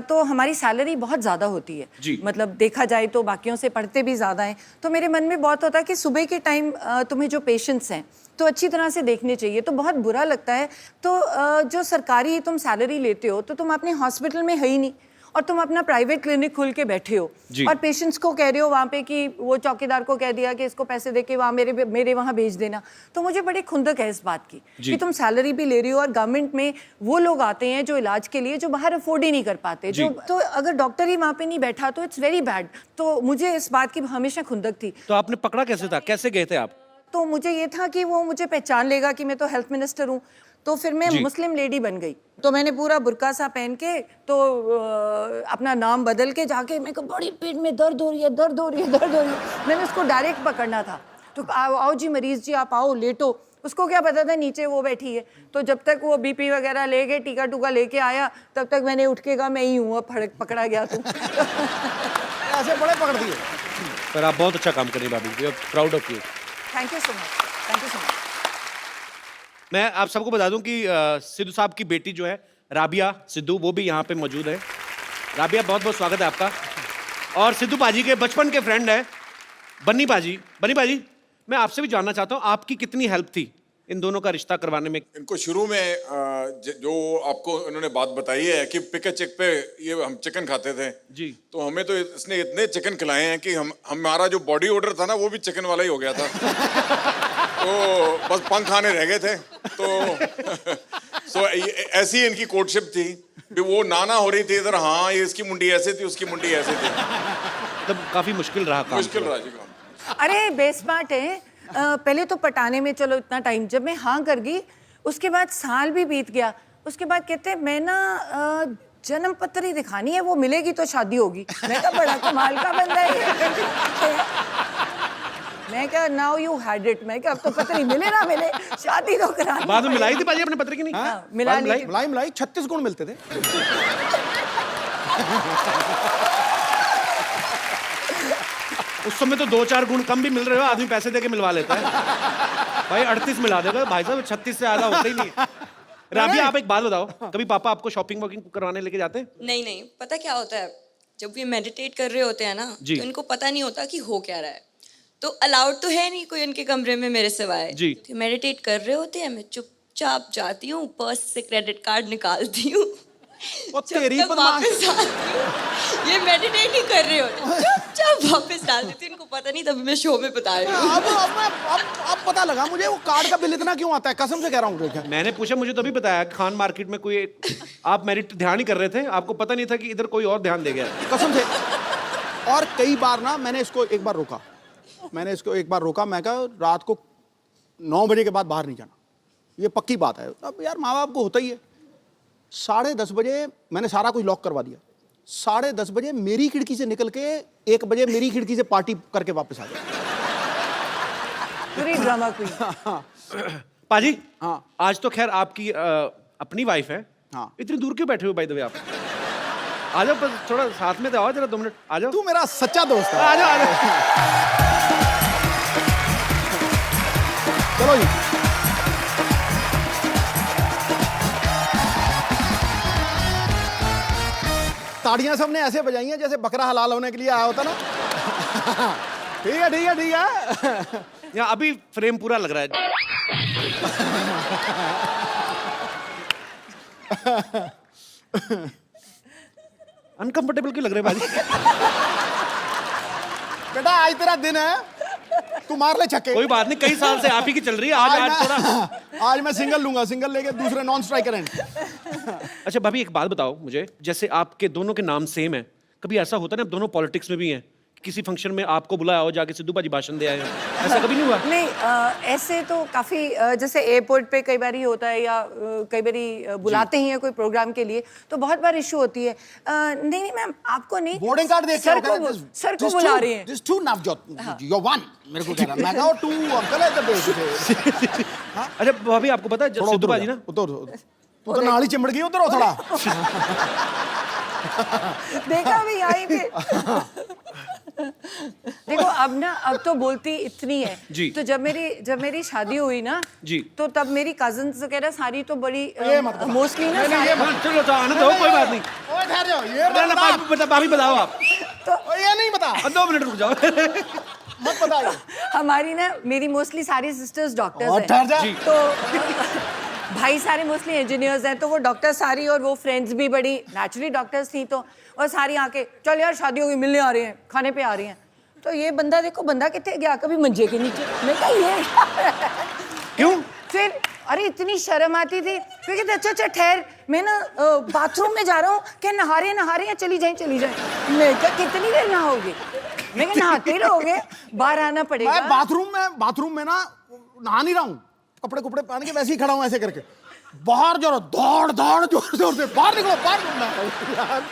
S7: तो हमारी सैलरी बहुत ज़्यादा होती है
S2: जी।
S7: मतलब देखा जाए तो बाकियों से पढ़ते भी ज़्यादा हैं। तो मेरे मन में बहुत होता है कि सुबह के टाइम तुम्हें जो पेशेंट्स हैं तो अच्छी तरह से देखने चाहिए। तो बहुत बुरा लगता है। तो जो सरकारी तुम सैलरी लेते हो तो तुम अपने हॉस्पिटल में है ही नहीं और तुम अपना प्राइवेट क्लिनिक खोल के बैठे हो और पेशेंट्स को कह रहे हो वहाँ पे कि वो चौकीदार को कह दिया कि इसको पैसे दे के वहाँ मेरे वहाँ भेज देना। तो मुझे बड़ी खुंदक है इस बात की कि तुम सैलरी भी ले रही हो और गवर्नमेंट में वो लोग आते हैं जो इलाज के लिए जो बाहर अफोर्ड ही नहीं कर पाते। जो तो अगर डॉक्टर ही वहाँ पे नहीं बैठा तो इट्स वेरी बैड। तो मुझे इस बात की हमेशा खुंदक थी।
S2: तो आपने पकड़ा कैसे था, कैसे गए थे आप?
S7: तो मुझे ये था कि वो मुझे पहचान लेगा कि मैं तो हेल्थ मिनिस्टर हूँ। तो फिर मैं मुस्लिम लेडी बन गई। तो मैंने पूरा बुर्का सा पहन के तो अपना नाम बदल के जाके मैं बड़ी पेट में दर्द हो रही है दर्द हो रही है दर्द हो रही है। मैंने उसको डायरेक्ट पकड़ना था। तो आओ जी मरीज जी आप आओ लेटो। उसको क्या पता था नीचे वो बैठी है। तो जब तक वो BP वगैरह ले गए टीका टूका लेके आया तब तक मैंने उठ के कहा मैं ही हूँ, अब पकड़ा गया तू।
S1: ऐसे बड़े पकड़ दिए।
S2: पर आप बहुत अच्छा काम कर रही हैं भाभी, we are proud of you.
S7: Thank you so much, thank you so much.
S2: मैं आप सबको बता दूं कि सिद्धू साहब की बेटी जो है राबिया सिद्धू, वो भी यहाँ पे मौजूद है। राबिया बहुत बहुत स्वागत है आपका। और सिद्धू पाजी के बचपन के फ्रेंड है बन्नी पाजी। बन्नी पाजी, मैं आपसे भी जानना चाहता हूँ आपकी कितनी हेल्प थी इन दोनों का रिश्ता करवाने में?
S8: इनको शुरू में जो आपको इन्होंने बात बताई है कि पिक चेक पे ये हम चिकन खाते थे
S2: जी।
S8: तो हमें तो इसने इतने चिकन खिलाए हैं कि हमारा जो बॉडी ऑर्डर था ना वो भी चिकन वाला ही हो गया था। तो बस पंख खाने रह गए थे। तो ऐसी इनकी कोर्टशिप थी कि वो नाना हो रही थी इधर, हाँ ये इसकी मुंडी ऐसे थी उसकी मुंडी ऐसे थी।
S2: तब काफी मुश्किल रहा काम।
S8: मुश्किल रहा जी काम।
S7: अरे बेस्मार्ट है। पहले तो पटाने में चलो इतना टाइम, जब मैं हाँ कर गई उसके बाद साल भी बीत गया। उसके बाद कहते मैं ना जन्म पत्री दिखानी है, वो मिलेगी तो शादी होगी। मैं कहा बड़ा कमाल का बंदा है। मैं कहा नाउ यू हैड इट। मैं कहा अब तो पत्री मिले ना मिले शादी तो करा।
S2: बाद में मिलाई थी पाजी अपने पत्र की नहीं?
S7: हाँ, मिला ली थी।
S1: मलाई 36 गुण मिलते थे।
S2: उस समय तो 2-4 गुण कम भी मिल रहे हो, आदमी पैसे देके मिलवा लेता है। भाई 38 मिला देगा भाई साहब, 36 से ज्यादा होता ही नहीं। राबिया आप एक बात बताओ, कभी पापा आपको शॉपिंग वॉकिंग करवाने लेके जाते हैं?
S9: नहीं नहीं, पता क्या होता है, जब ये मेडिटेट कर रहे होते हैं ना,
S2: जी।
S9: तो इनको पता नहीं होता कि हो क्या रहा है। तो अलाउड तो है नहीं कोई उनके कमरे में मेरे सिवाय।
S2: जी।
S9: तो मेडिटेट कर रहे होते हैं, मैं चुपचाप जाती हूँ, पर्स से क्रेडिट कार्ड निकालती हूँ,
S1: वो
S9: जब
S1: तेरी
S9: तक
S1: बदमाश।
S9: वापस आती हूँ, ये मेडिटेट ही कर रहे होते, चुपचाप वापस डाल देती हूँ, इनको पता नहीं, तभी मैं शो में बता रही हूँ।
S1: अब पता लगा मुझे वो कार्ड का बिल इतना क्यों आता है, कसम से कह रहा हूँ।
S2: मैंने पूछा, मुझे तभी बताया खान मार्केट में कोई आप मेरिट ध्यान ही कर रहे थे, आपको पता नहीं था कि इधर कोई और ध्यान दे गया।
S1: कसम से। और कई बार ना मैंने इसको एक बार रोका, मैं कहा रात को 9 बजे के बाद बाहर नहीं जाना, ये पक्की बात है। अब यार माँ बाप को होता ही है। 10:30 बजे मैंने सारा कुछ लॉक करवा दिया, 10:30 बजे मेरी खिड़की से निकल के 1 बजे मेरी खिड़की से पार्टी करके वापस आ गया।
S7: पूरी ड्रामा क्वीन।
S2: पाजी,
S1: हाँ।
S2: आज तो खैर आपकी अपनी वाइफ है।
S1: हाँ।
S2: इतनी दूर क्यों बैठे हो बाय द वे आप? आ जाओ, बस थोड़ा साथ में तो आओ, जरा 2 मिनट आ जाओ।
S1: तू मेरा सच्चा दोस्त है।
S2: आ जाओ, आ जाओ।
S1: चलो जी। ताड़ियां सबने ऐसे बजाई हैं जैसे बकरा हलाल होने के लिए आया होता ना। ठीक है ठीक है ठीक है।
S2: यहाँ अभी फ्रेम पूरा लग रहा है। अनकंफर्टेबल क्यों लग रहे हैं बाजी?
S1: बेटा आज तेरा दिन है, तू मार ले छक्के।
S2: कोई बात नहीं, कई साल से आप ही की चल रही है। आज थोड़ा
S1: आज मैं सिंगल लूंगा, सिंगल लेके दूसरे नॉन स्ट्राइकर एंड।
S2: अच्छा भाभी, एक बात बताओ मुझे, जैसे आपके दोनों के नाम सेम है, कभी ऐसा होता है ना, आप दोनों पॉलिटिक्स में भी हैं, किसी फंक्शन में आपको बुलाया हो, जाके सिद्धू बाजी भाषण दे आए हो, ऐसा कभी नहीं हुआ?
S7: नहीं, ऐसे तो काफी जैसे एयरपोर्ट पे कई बार ही होता है, या कई बार बुलाते ही हैं कोई प्रोग्राम के लिए, तो बहुत बार इशू होती है। नहीं नहीं मैम, आपको नहीं,
S1: बोर्डिंग कार्ड देख
S7: सर को बुला रहे हैं।
S1: This to Navjot, you won, मेरे को कह रहा, मैं कहा टू अंकल है इधर देख।
S2: अच्छा भाभी, आपको पता है सिद्धू बाजी ना,
S1: उधर तू तो नाली चिमड़ गई, उधर हो थोड़ा।
S7: देखा भी यहीं पे। देखो अब तो बोलती इतनी है
S2: जी।
S7: तो जब मेरी शादी हुई ना
S2: जी,
S7: तो तब मेरी कजिन्स वगैरह सारी तो बड़ी मोस्टली ना
S2: चलो तो आने दो, कोई बात नहीं।
S1: ओए ठहर जाओ, ये
S2: भाभी बताओ आप।
S1: तो ये नहीं बता,
S2: 2 मिनट रुक जाओ।
S1: मत बताइए।
S7: हमारी ना मेरी मोस्टली सारी सिस्टर्स डॉक्टर्स
S1: और ठहर जा।
S7: हैं, तो भाई सारे मोस्टली इंजीनियर्स हैं, तो वो डॉक्टर सारी, और वो फ्रेंड्स भी बड़ी नेचुरली डॉक्टर्स थी, तो और सारी आके चल यार शादी होगी, मिलने आ रही हैं, खाने पे आ रही हैं। तो ये बंदा देखो, बंदा कितने गया, कभी मंजे के नीचे। मैं कहा ये
S2: क्यों?
S7: फिर अरे इतनी शर्म आती थी, फिर कहते अच्छा ठहर, मैं ना बाथरूम में जा रहा हूँ, क्या नहा रहे हैं, चली जाए। मैं क्या कितनी देर नहाओगे? मैं क्या नहाते ही रहोगे, बाहर आना पड़ेगा।
S1: मैं बाथरूम में ना नहा नहीं रहा हूँ, कपड़े पहन के वैसे ही खड़ा हूँ ऐसे करके, बाहर जरा दौड़ जोर से बाहर निकलो यार।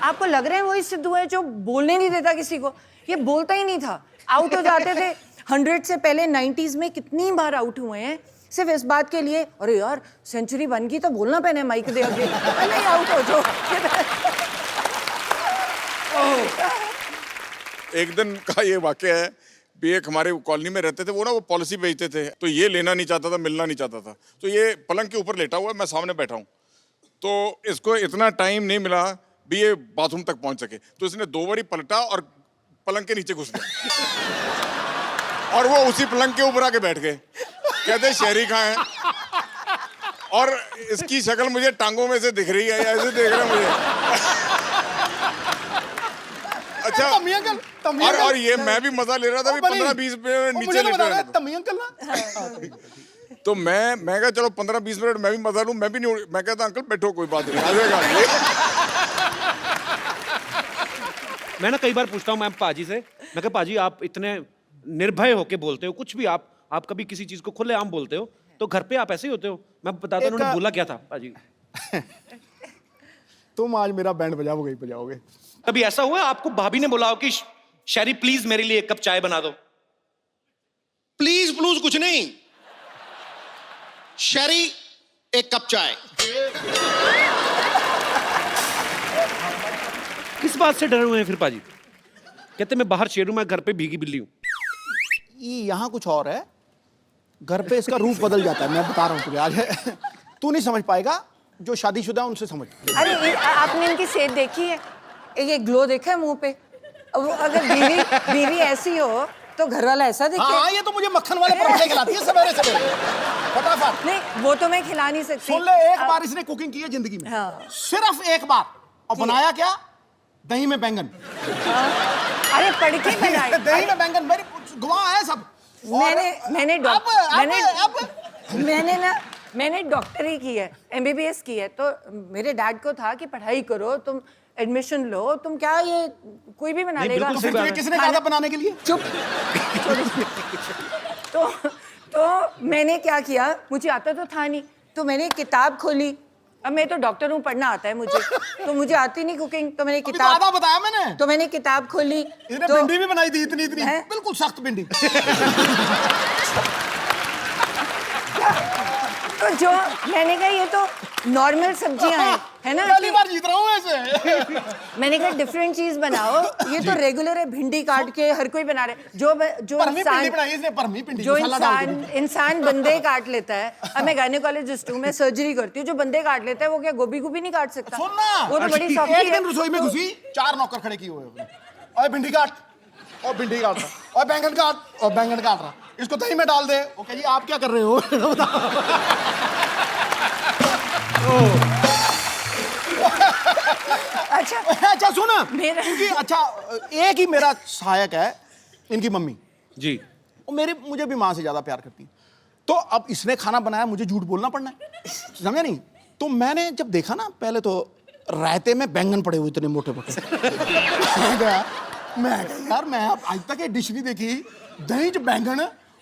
S7: आपको लग रहा है वही सिद्धू है जो बोलने नहीं देता किसी को? ये बोलता ही नहीं था, आउट हो जाते थे। 100 से पहले 90s में कितनी बार आउट हुए हैं सिर्फ इस बात के लिए, अरे यार सेंचुरी बन गई तो बोलना पहने माइक दे आगे, नहीं आउट हो जाओ।
S8: एक दिन का ये वाकया है, भी एक हमारे कॉलोनी में रहते थे, वो ना वो पॉलिसी बेचते थे, तो ये लेना नहीं चाहता था, मिलना नहीं चाहता था, तो ये पलंग के ऊपर लेटा हुआ है, मैं सामने बैठा हूँ, तो इसको इतना टाइम नहीं मिला भी ये बाथरूम तक पहुंच सके, तो इसने 2 बारी पलटा और पलंग के नीचे घुस गया, और वो उसी पलंग के ऊपर आके बैठ गए। कहते शहरी कहाँ है, और इसकी शक्ल मुझे टांगों में से दिख रही है, ऐसे देख रहे हैं मुझे। अच्छा, और ये मैं भी मजा ले रहा था, 15-20 मिनट नीचे लेटा रहा था। तो मैं कहा चलो 15-20 मिनट मैं भी मजा लूं, मैं भी नहीं, मैं कहता अंकल बैठो कोई बात नहीं, आ जाएगा।
S2: मैं ना कई बार पूछता हूँ मैं पाजी से, मैं कहा पाजी आप इतने निर्भय होके बोलते हो, कुछ भी आप कभी किसी चीज को खुलेआम बोलते हो, तो घर पे आप ऐसे ही होते हो? मैं बताता हूँ उन्होंने बोला क्या था पाजी।
S1: तुम आज मेरा बैंड बजाओगे।
S2: कभी ऐसा हुआ आपको भाभी ने बोला हो कि शैरी प्लीज मेरे लिए 1 कप चाय बना दो?
S6: प्लीज कुछ नहीं, शरी 1 कप चाय।
S2: किस बात से डरे हुए हैं फिर पाजी? कहते मैं बाहर शेर हूं, मैं घर पे भीगी बिल्ली हूं।
S1: यहाँ कुछ और है, घर पे इसका रूप बदल जाता है, मैं बता रहा हूँ तुझे आज। तू नहीं समझ पाएगा, जो शादीशुदा है उनसे समझ।
S7: अरे आपने इनकी सेहत देखी है? ये ग्लो देखा है मुंह पे? अब अगर बीवी ऐसी हो तो घर वाला ऐसा दिखे?
S1: हाँ, ये तो मुझे मक्खन वाले पराठे खिलाती है सवेरे सवेरे फटाफट।
S7: नहीं, वो तो मैं खिला नहीं सकती।
S1: सुन ले, एक बार इसने कुकिंग की है जिंदगी में,
S7: हाँ।
S1: सिर्फ एक बार, और बनाया क्या? दही में बैंगन।
S7: अरे पढ़ के बनाए।
S1: दही में बैंगन, मेरी गवाह है सब।
S7: मैंने डॉक्टरी की है, MBBS की है, तो मेरे डैड को था कि पढ़ाई करो, तुम एडमिशन लो, तुम क्या ये कोई भी बना लेगा।
S1: तो फिर तुझे किसने कहा था बनाने के लिए?
S7: चुप। तो मैंने क्या किया, मुझे आता तो था नहीं, तो मैंने किताब खोली। अब मैं तो डॉक्टर हूँ, पढ़ना आता है मुझे, तो मुझे आती नहीं कुकिंग, तो मैंने किताब,
S1: आधा बताया मैंने,
S7: तो मैंने किताब खोली।
S1: इसने
S7: तो
S1: भिंडी भी बनाई थी, इतनी बिल्कुल सख्त भिंडी।
S7: तो जो मैंने कहा ये तो नॉर्मल सब्जियां हैं, है ना?
S1: पहली बार जीत रहा हूँ ऐसे।
S7: मैंने कहा डिफरेंट चीज बनाओ, ये तो रेगुलर है, भिंडी काट के हर कोई बना रहे। जो इंसान बंदे काट लेता है, अब मैं गायनेकोलॉजिस्ट हूँ, मैं सर्जरी करती हूँ, जो बंदे काट लेता है वो क्या गोभी नहीं काट सकता?
S1: सुनना,
S7: वो तो बड़ी सॉफ्ट है।
S1: एक दिन रसोई में घुसी, 4 नौकर खड़े किए हुए हैं, और भिंडी काट, और भिंडी काट रहा, और बैंगन काट, और बैंगन काट रहा, इसको दही में डाल दे। ओके जी, आप क्या कर रहे हो? अच्छा सुन, क्योंकि अच्छा एक ही मेरा सहायक है, इनकी मम्मी
S2: जी,
S1: वो मुझे भी माँ से ज्यादा प्यार करती है। तो अब इसने खाना बनाया, मुझे झूठ बोलना पड़ना है, समझे नहीं? तो मैंने जब देखा ना, पहले तो रायते में बैंगन पड़े हुए इतने मोटे मोटे, मैं यार मैं आज तक ये डिश नहीं देखी, दही च बैंगन,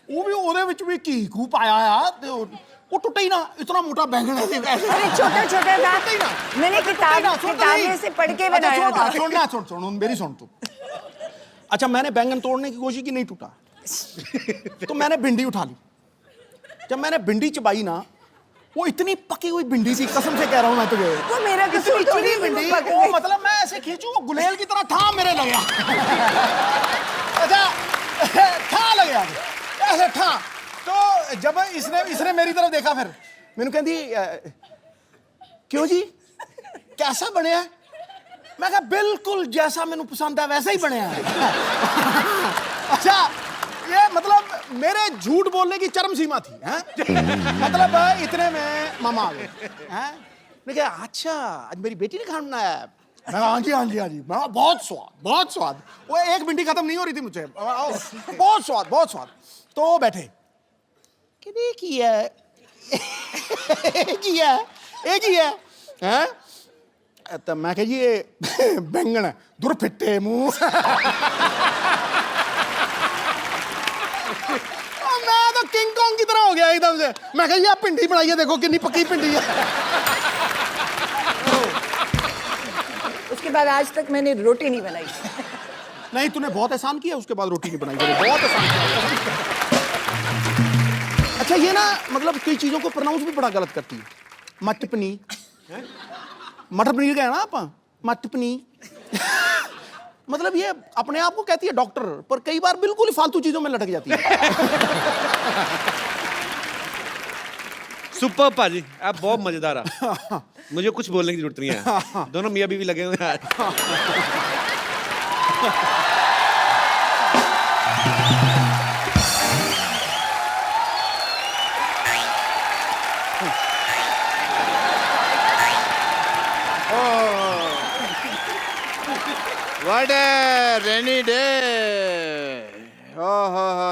S1: वो भी ਉਹਦੇ ਵਿੱਚ ਵੀ ਘੀ ਘੂ ਪਾਇਆ ਆ, ਤੇ वो टूटा ही ना, इतना मोटा बैंगन है।
S7: अरे छोटा छोटा था, मैंने किताब में से पढ़ के बनाया था।
S1: सुन मेरी सुन तू। अच्छा, मैंने बैंगन तोड़ने की कोशिश की, नहीं टूटा, तो मैंने भिंडी उठा ली। जब मैंने भिंडी चबाई ना, वो इतनी पकी हुई भिंडी थी, कसम से कह रहा हूँ मैं तुझे,
S7: वो मेरा कसूर तो नहीं,
S1: भिंडी वो मतलब मैं ऐसे खींचू, वो गुलेल की तरह ठा मेरे लग गया। अच्छा ठा लग गया ऐसे ठा। तो जब इसने मेरी तरफ देखा, फिर मैंने कहती क्यों जी कैसा बने है? मैं कहा बिल्कुल जैसा मैंने पसंद है वैसा ही बने है। अच्छा, ये मतलब मेरे झूठ बोलने की चरम सीमा थी, हैं? मतलब इतने में मामा आ गए, हैं? मैं कहा अच्छा आज मेरी बेटी ने खाना बनाया है? मैं हाँ जी हाँ जी हाँ जी। मैं बहुत स्वाद। वो एक भिंडी खत्म नहीं हो रही थी मुझे, बहुत स्वाद। तो वो बैठे कि एक ही है, हैं? तो मैं कह जी ये बैंगन है, दूर फिट्टे मुंह। मैं तो किंग कॉन्ग की तरह हो गया एकदम से। मैं कह जी आप भिंडी बनाई है, देखो कितनी पक्की भिंडी है।
S7: उसके बाद आज तक मैंने रोटी नहीं बनाई।
S1: नहीं, तूने बहुत एहसान किया, उसके बाद रोटी नहीं बनाई, बहुत एहसान किया। अच्छा, ये ना मतलब कई चीजों को प्रोनाउंस भी बड़ा गलत करती है। मटर पनीर, मटर पनीर का है ना आप, मटर पनीर। मतलब ये अपने आप को कहती है डॉक्टर, पर कई बार बिल्कुल ही फालतू चीजों में लटक जाती है।
S2: सुपर पाजी, आप बहुत मजेदार है। मुझे कुछ बोलने की जरूरत नहीं है, दोनों मियां बीवी लगे हुए हैं।
S4: What a rainy day! हो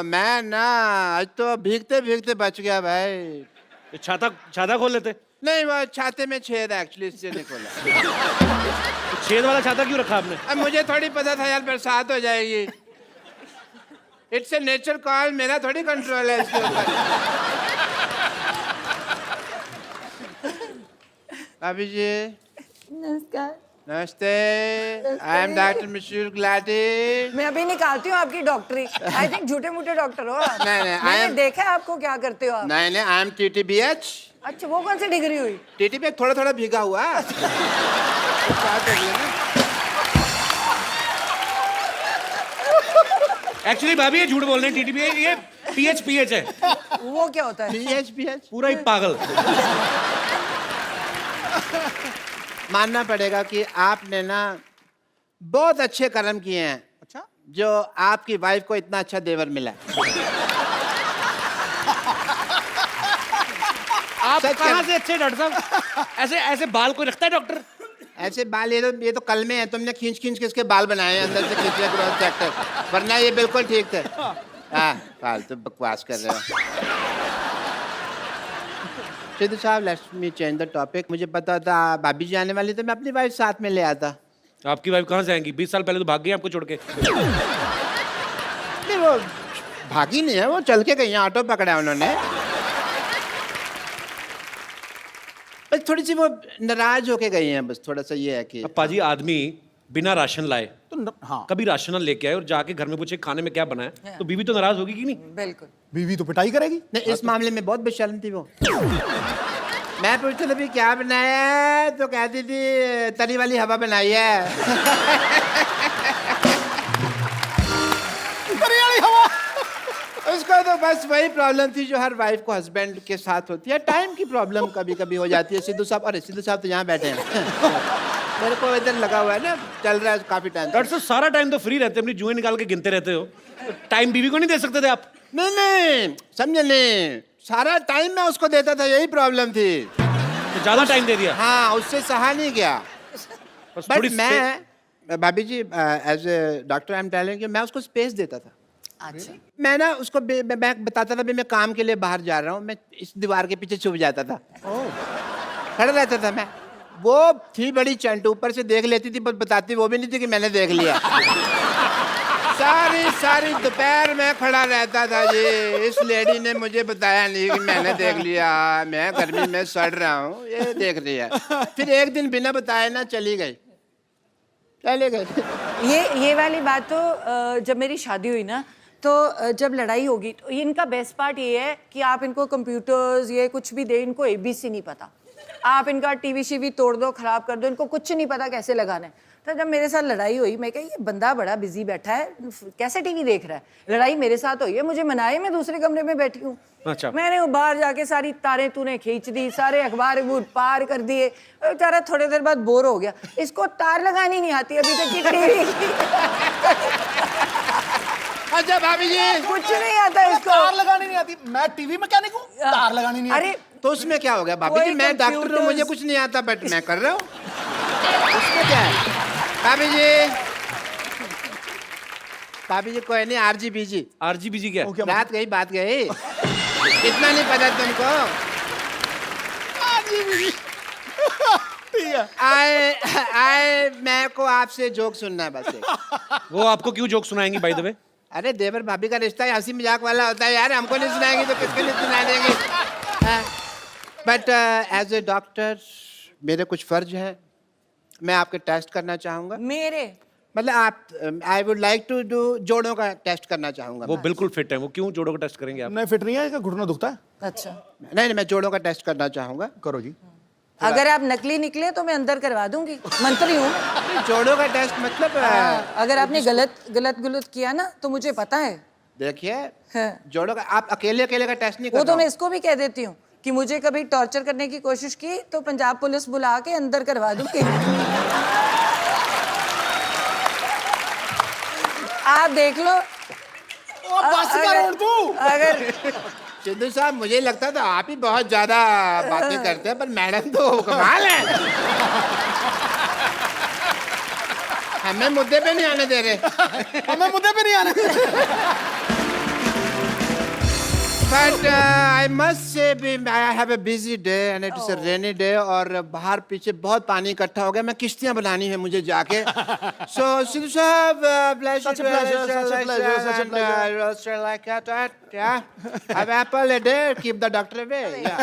S4: मैं ना आज तो भीगते भीगते बच गया भाई।
S2: छाता खोल लेते।
S4: नहीं, वो छाते में छेद है एक्चुअली, इसलिए नहीं खोला।
S2: तो छेद वाला छाता क्यों रखा आपने?
S4: अब मुझे थोड़ी पता था यार बरसात हो जाएगी। इट्स ए नेचर कॉल, मेरा थोड़ी कंट्रोल है इसके ऊपर। अभी जी
S7: नमस्कार।
S4: नमस्ते, आई एम डॉक्टर मिशूर गुलाटी।
S7: मैं अभी निकालती हूँ आपकी डॉक्टरी। आई थिंक झूठे मूठे डॉक्टर हो आप।
S4: नहीं,
S7: मैंने देखा है आपको क्या करते हो आप।
S4: नहीं, आई एम TTBH।
S7: अच्छा, वो कौन सी डिग्री हुई?
S4: TTBH थोड़ा भीगा हुआ।
S2: एक्चुअली भाभी ये झूठ बोल रहे हैं, TTB ये PH है।
S7: वो क्या होता है?
S4: PH
S2: पूरा ही पागल।
S4: मानना पड़ेगा कि आपने ना बहुत अच्छे कर्म किए हैं।
S1: अच्छा,
S4: जो आपकी वाइफ को इतना अच्छा देवर मिला।
S2: आप
S4: सच
S2: कहाँ
S4: कह-
S2: से अच्छे डॉक्टर साहब? ऐसे ऐसे बाल कोई रखता है डॉक्टर?
S4: ऐसे बाल ये तो कल में है, तुमने खींच खींच के इसके बाल बनाए हैं अंदर से खींचे क्रॉस सेक्टर, वरना ये बिल्कुल ठीक थे। हाँ, फालतू बकवास कर रहे हो। सिद्धू साहब, let's me change the topic. मुझे पता था भाभी जी आने वाली, तो मैं अपनी वाइफ साथ में ले आता।
S2: आपकी वाइफ कहाँ से आएंगी? 20 साल पहले तो भाग गई आपको छोड़ के।
S4: नहीं, वो भागी नहीं है, वो चल के गई हैं, ऑटो पकड़ा है उन्होंने। बस थोड़ी सी वो नाराज होके गई हैं, बस थोड़ा सा ये है कि
S2: अब पाजी आदमी बिना राशन लाए
S1: तो हाँ,
S2: कभी राशन ना लेके आए और जाके घर में पूछे खाने में क्या बना है, तो बीवी तो नाराज होगी कि नहीं?
S7: बिल्कुल।
S1: बीवी तो पिटाई करेगी।
S4: नहीं, इस मामले में बहुत बेशर्म थी वो। मैं पूछता था भी क्या बनाया है, तो कहती थी तली वाली हवा बनाई है।
S1: तरी वाली हवा।
S4: उसको तो बस वही प्रॉब्लम थी जो हर वाइफ को हस्बैंड के साथ होती है, टाइम की प्रॉब्लम कभी कभी हो जाती है। सिद्धू साहब, अरे सिद्धू साहब तो यहाँ बैठे हैं। मेरे को इधर लगा हुआ है ना, चल रहा है काफी टाइम।
S2: डॉक्टर साहब सारा टाइम तो फ्री रहते, अपनी जुएं निकाल के गिनते रहते हो, तो टाइम बीवी को नहीं दे सकते थे आप?
S4: नहीं नहीं, समझे नहीं, सारा टाइम मैं उसको देता था, यही प्रॉब्लम थी।
S2: तो ज्यादा टाइम दे दिया?
S4: हाँ, उससे सहा नहीं गया।
S2: बस
S4: बट
S2: थोड़ी
S4: मैं भाभी जी, as a doctor I am telling you, मैं उसको स्पेस देता था।
S7: अच्छा।
S4: मैं ना उसको मैं बताता था भी मैं काम के लिए बाहर जा रहा हूँ, मैं इस दीवार के पीछे छुप जाता था, खड़ा रहता था मैं। वो थी बड़ी चंट, ऊपर से देख लेती थी, पर बताती वो भी नहीं थी कि मैंने देख लिया। सारी दोपहर में खड़ा रहता था जी, इस लेडी ने मुझे बताया नहीं कि मैंने देख लिया, मैं गर्मी में सड़ रहा हूँ, ये देख लिया। फिर एक दिन बिना बताए ना चली गई।
S7: ये वाली बात तो जब मेरी शादी हुई ना, तो जब लड़ाई होगी तो इनका बेस्ट पार्ट ये है कि आप इनको कंप्यूटर्स ये कुछ भी दे, इनको एबीसी नहीं पता। आप इनका टीवी शीवी तोड़ दो, खराब कर दो, इनको कुछ नहीं पता कैसे लगाना है। तो जब मेरे साथ लड़ाई हुई, मैं कहा ये बंदा बड़ा बिजी बैठा है, कैसे टीवी देख रहा है। लड़ाई मेरे साथ हुई है, मुझे मनाए, मैं दूसरे कमरे में बैठी हूँ।
S2: अच्छा।
S7: मैंने वो बाहर जाके सारी तारें तूने खींच दी, सारे अखबार पार कर दिए। बेचारा थोड़ी देर बाद बोर हो गया, इसको तार लगानी नहीं आती अभी तक की टीवी।
S4: अच्छा भाभी जी,
S7: कुछ नहीं आता इसको।
S1: तार लगानी नहीं आती। मैं टीवी मैकेनिक हूँ, तार लगानी नहीं आती।
S7: अरे
S4: तो उसमें क्या हो गया भाभी जी, मैं डॉक्टर हूँ, मुझे कुछ नहीं आता, बट मैं कर रहा हूँ, उसमें क्या है? भाभी जी कोई नहीं, RGBG।
S2: RGBG क्या है?
S4: बात गई इतना नहीं पता तुमको?
S1: ठीक है।
S4: आए मैं को आपसे जोक सुनना है बस एक।
S2: वो आपको क्यों जोक सुनाएंगी बाय द वे?
S4: अरे देवर भाभी का रिश्ता हंसी मजाक वाला होता है यार, हमको नहीं सुनाएंगे तो किसको नहीं सुना देंगे। बट एज ए डॉक्टर मेरे कुछ फर्ज हैं, मैं आपके टेस्ट करना चाहूंगा।
S7: मेरे
S4: मतलब आप, I would like to do जोड़ों का टेस्ट करना चाहूंगा।
S2: वो बिल्कुल फिट है, वो क्यों जोड़ों का टेस्ट करेंगे आप?
S1: नहीं फिट नहीं है, इसका घुटना दुखता है।
S7: अच्छा,
S4: नहीं, मैं जोड़ों का टेस्ट करना चाहूंगा।
S1: करो जी।
S7: अगर आप नकली निकले तो मैं अंदर करवा दूंगी, मंत्री हूँ।
S4: जोड़ों का टेस्ट मतलब
S7: अगर आपने गलत किया ना तो मुझे पता है।
S4: देखिए,
S7: हाँ।
S4: जोड़ों का आप अकेले का टेस्ट नहीं कर
S7: वो
S4: रहा
S7: तो मैं
S4: हूं।
S7: इसको भी कह देती हूँ कि मुझे कभी टॉर्चर करने की कोशिश की तो पंजाब पुलिस बुला के अंदर करवा दूंगी। आप देख लो।
S1: बस कर तू।
S7: अगर
S4: सिद्धू साहब, मुझे लगता था आप ही बहुत ज्यादा बातें करते हैं, पर मैडम तो कमाल है। हमें मुद्दे पे नहीं आने दे रहे।
S1: हमें मुद्दे पे नहीं आने।
S4: But I must say I have a busy day and it is a rainy day, और बाहर पीछे बहुत पानी इकट्ठा हो गया, मैं किश्तियां बनानी है मुझे जाके। सो सिद्धू साहब,
S1: Such a pleasure, such a pleasure, such a pleasure.
S4: roaster like that, yeah. Have apple a day, keep the doctor away. Yeah.